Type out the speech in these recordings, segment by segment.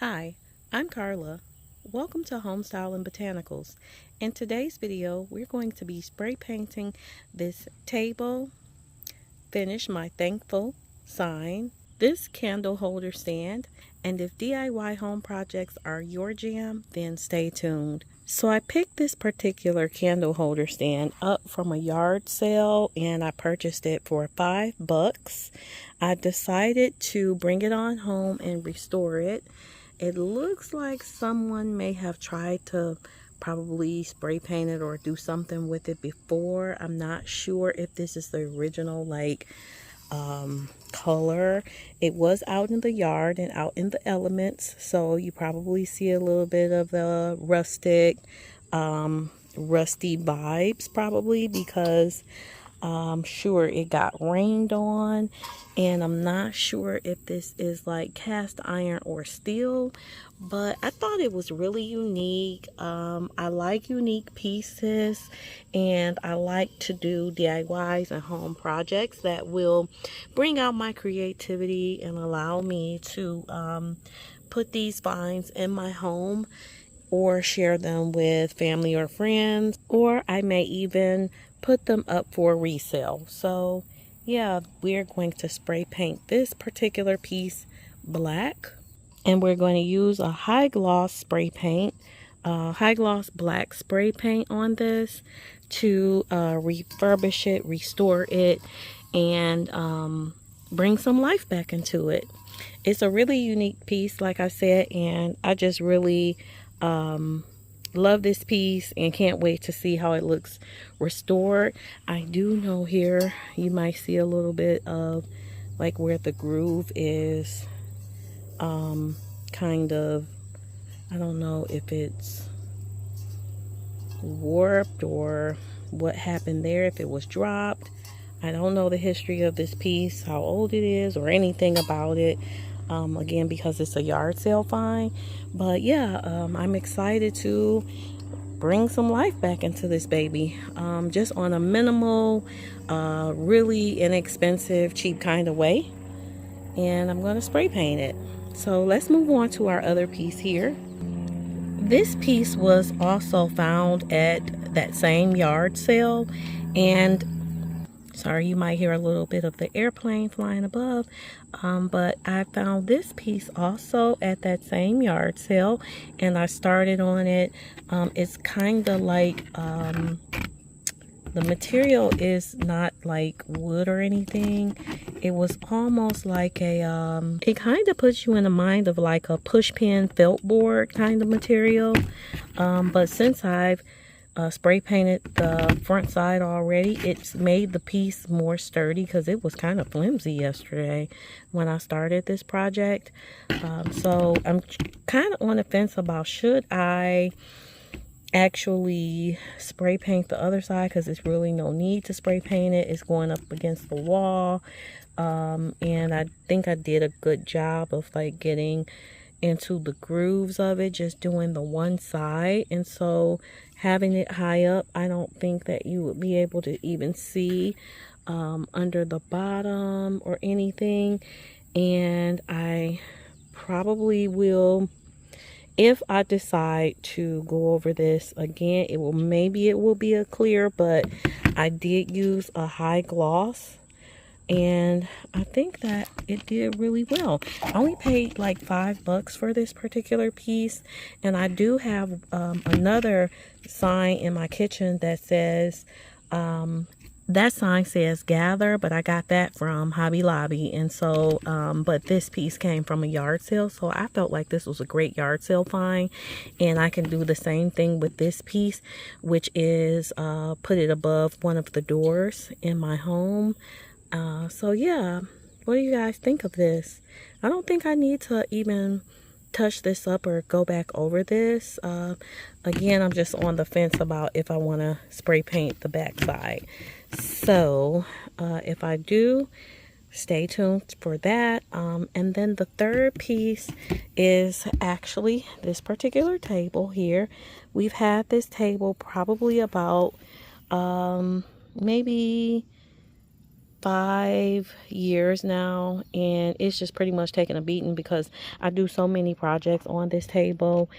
Hi, I'm Carla. Welcome to Home-Style&Botanicals. In today's video, we're going to be spray painting this table, finish my thankful sign, this candle holder stand, and if DIY home projects are your jam, then stay tuned. So I picked this particular candle holder stand up from a yard sale and I purchased it for $5. I decided to bring it on home and restore it. It looks like someone may have tried to probably spray paint it or do something with it before. I'm not sure if this is the original color. It was out in the yard and out in the elements, so you probably see a little bit of the rustic rusty vibes probably because I'm sure it got rained on, and I'm not sure if this is like cast iron or steel, but I thought it was really unique. I like unique pieces, and I like to do DIYs and home projects that will bring out my creativity and allow me to put these finds in my home or share them with family or friends, or I may even put them up for resale. So yeah, we're going to spray paint this particular piece black, and we're going to use a high gloss spray paint, high gloss black spray paint on this to refurbish it, restore it, and bring some life back into it. It's a really unique piece, like I said, and I just really love this piece and can't wait to see how it looks restored. I do know here you might see a little bit of like where the groove is kind of, I don't know if it's warped or what happened there, if it was dropped. I don't know the history of this piece, how old it is, or anything about it. Again, because it's a yard sale find. But yeah, I'm excited to bring some life back into this baby. Just on a minimal, really inexpensive, cheap kind of way. And I'm going to spray paint it. So let's move on to our other piece here. This piece was also found at that same yard sale, and sorry, you might hear a little bit of the airplane flying above, but I found this piece also at that same yard sale, and I started on it. It's kind of like, the material is not like wood or anything. It was almost like a, it kind of puts you in the mind of like a push pin felt board kind of material. But since I've spray painted the front side already, it's made the piece more sturdy because it was kind of flimsy yesterday when I started this project. So I'm kind of on the fence about should I actually spray paint the other side, because there's really no need to spray paint it. It's going up against the wall, and I think I did a good job of like getting into the grooves of it, just doing the one side. And so having it high up, I don't think that you would be able to even see under the bottom or anything. And I probably will, if I decide to go over this again, maybe it will be a clear, but I did use a high gloss, and I think that it did really well. I only paid like $5 for this particular piece, and I do have another sign in my kitchen that says, that sign says gather, but I got that from Hobby Lobby. And so, but this piece came from a yard sale, so I felt like this was a great yard sale find. And I can do the same thing with this piece, which is put it above one of the doors in my home. So yeah, what do you guys think of this? I don't think I need to even touch this up or go back over this. Again, I'm just on the fence about if I want to spray paint the back side. So if I do, stay tuned for that. And then the third piece is actually this particular table here. We've had this table probably about maybe 5 years now, and it's just pretty much taking a beating because I do so many projects on this table.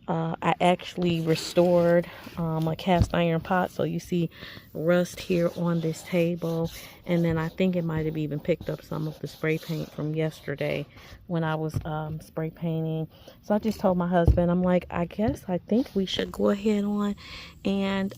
I actually restored a cast iron pot, so you see rust here on this table, and then I think it might have even picked up some of the spray paint from yesterday when I was spray painting. So I just told my husband, I'm like, I think we should go ahead on and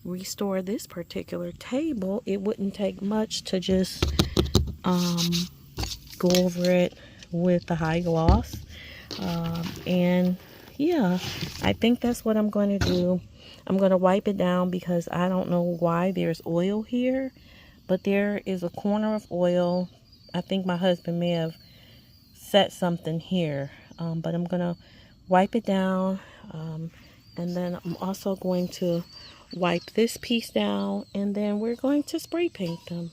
restore this particular table. It wouldn't take much to just go over it with the high gloss, and yeah, I think that's what I'm going to do. I'm going to wipe it down because I don't know why there's oil here, but there is a corner of oil. I think my husband may have set something here, but I'm going to wipe it down, and then I'm also going to wipe this piece down, and then we're going to spray paint them.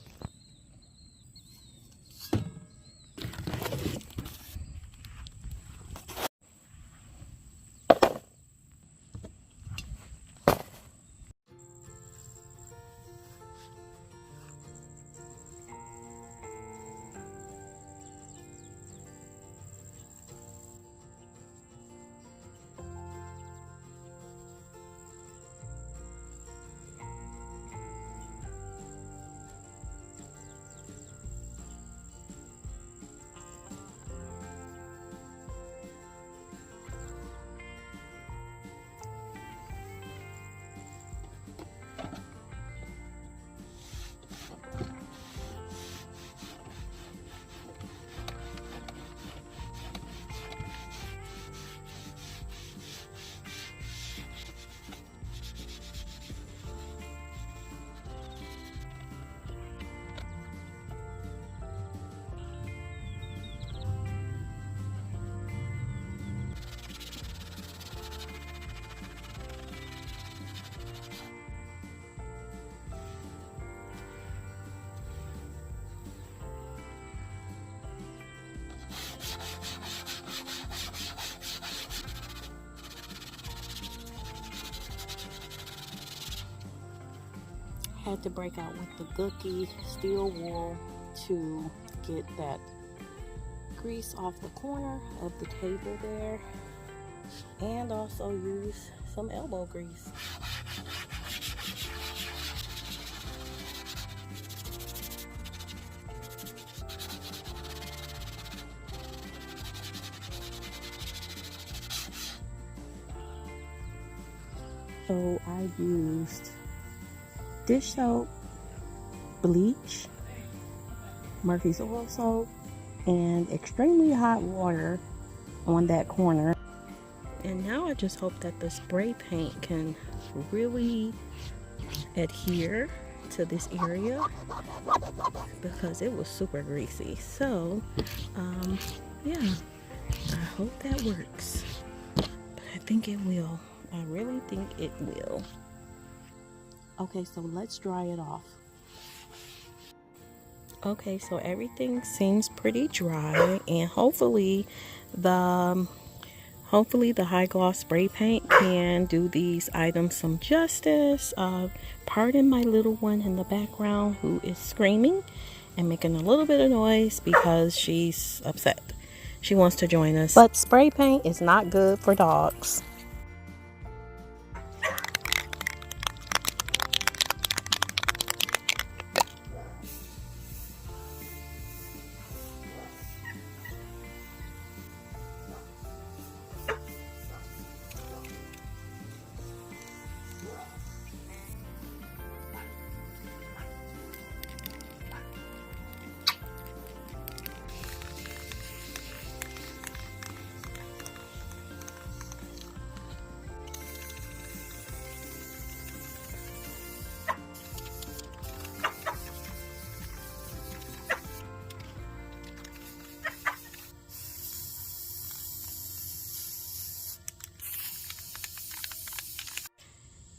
Had to break out with the Gookie steel wool to get that grease off the corner of the table there, and also use some elbow grease. So I used dish soap, bleach, Murphy's oil soap, and extremely hot water on that corner. And now I just hope that the spray paint can really adhere to this area because it was super greasy. So yeah, I hope that works, but I think it will. I really think it will. Okay, so let's dry it off. Okay, so everything seems pretty dry, and hopefully the high gloss spray paint can do these items some justice. Pardon my little one in the background who is screaming and making a little bit of noise because she's upset. She wants to join us. But spray paint is not good for dogs.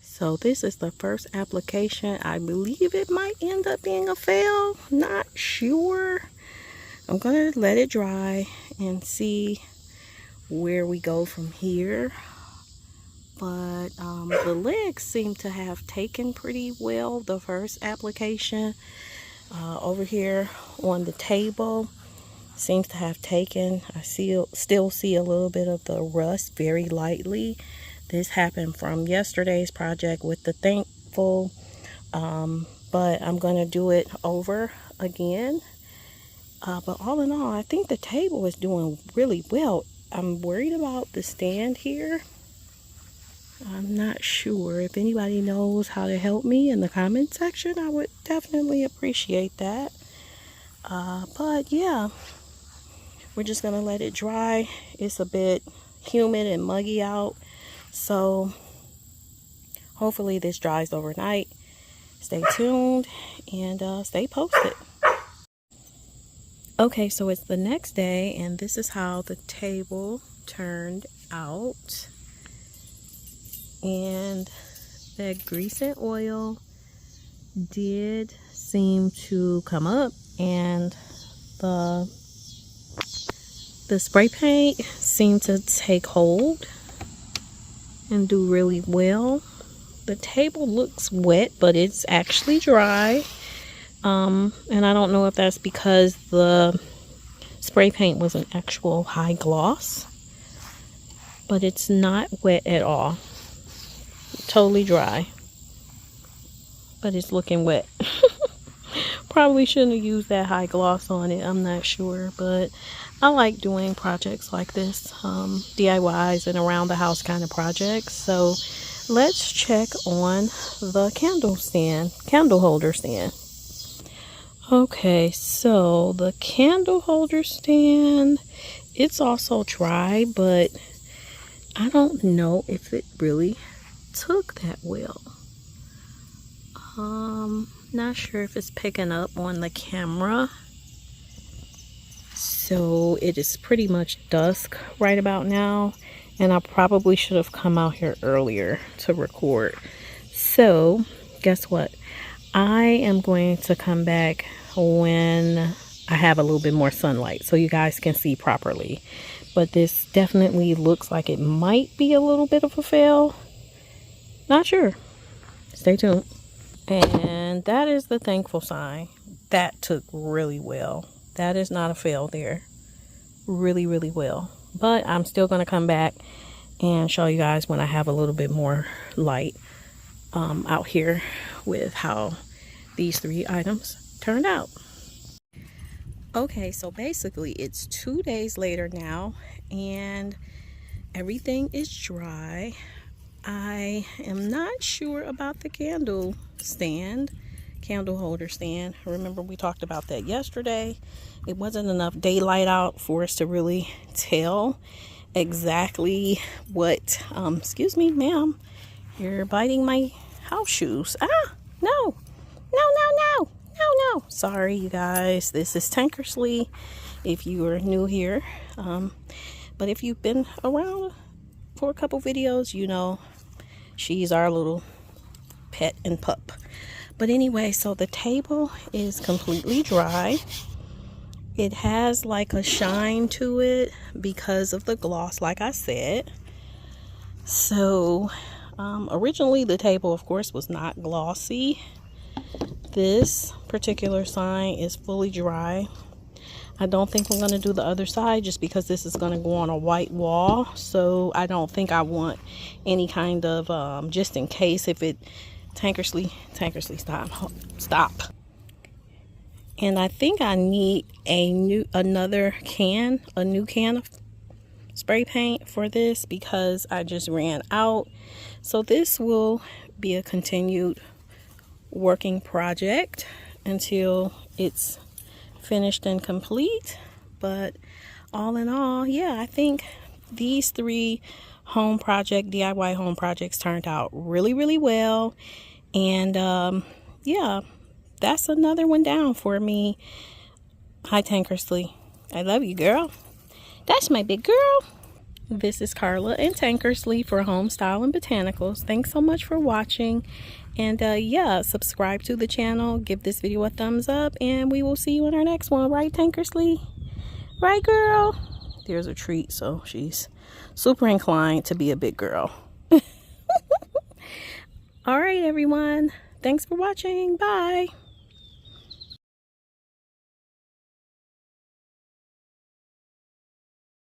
So this is the first application. I believe it might end up being a fail. Not sure. I'm going to let it dry and see where we go from here. but the legs seem to have taken pretty well the first application. Over here on the table seems to have taken. I still see a little bit of the rust very lightly. This happened from yesterday's project with the Thankful, but I'm going to do it over again. But all in all, I think the table is doing really well. I'm worried about the stand here. I'm not sure. If anybody knows how to help me in the comment section, I would definitely appreciate that. But yeah, we're just gonna let it dry. It's a bit humid and muggy out, so hopefully this dries overnight. Stay tuned and stay posted. Okay, so it's the next day, and this is how the table turned out. And that grease and oil did seem to come up, and the spray paint seemed to take hold and do really well. The table looks wet, but it's actually dry. And I don't know if that's because the spray paint was an actual high gloss, but it's not wet at all. Totally dry, but it's looking wet. Probably shouldn't have used that high gloss on it, I'm not sure, but I like doing projects like this, DIYs and around the house kind of projects. So let's check on the candle holder stand. Okay, so the candle holder stand, it's also dry, but I don't know if it really took that well. Not sure if it's picking up on the camera. So it is pretty much dusk right about now, and I probably should have come out here earlier to record. So guess what? I am going to come back when I have a little bit more sunlight so you guys can see properly. But this definitely looks like it might be a little bit of a fail. Not sure. Stay tuned. And that is the Thankful sign. That took really well. That is not a fail there. Really, really well. But I'm still going to come back and show you guys when I have a little bit more light out here with how these 3 items turned out. Okay, so basically it's 2 days later now, and everything is dry. I am not sure about the candle holder stand. Remember, we talked about that yesterday. It wasn't enough daylight out for us to really tell exactly what, excuse me, ma'am, you're biting my house shoes. No. Sorry, you guys. This is Tankersley, if you are new here. But if you've been around for a couple videos, you know she's our little pet and pup. But anyway, so the table is completely dry. It has like a shine to it because of the gloss, like I said. So originally the table, of course, was not glossy. This particular sign is fully dry. I don't think we're going to do the other side just because this is going to go on a white wall. So I don't think I want any kind of, just in case if it, Tankersley, stop. And I think I need a new can of spray paint for this because I just ran out. So this will be a continued working project until it's finished and complete. But all in all, yeah, I think these 3 DIY home projects turned out really, really well. And yeah, that's another one down for me. Hi, Tankersley. I love you, girl. That's my big girl. This is Carla and Tankersley for Home-Style&Botanicals. Thanks so much for watching. And yeah, subscribe to the channel, give this video a thumbs up, and we will see you in our next one. Right, Tankersley? Right, girl? There's a treat, so she's super inclined to be a big girl. All right, everyone. Thanks for watching. Bye.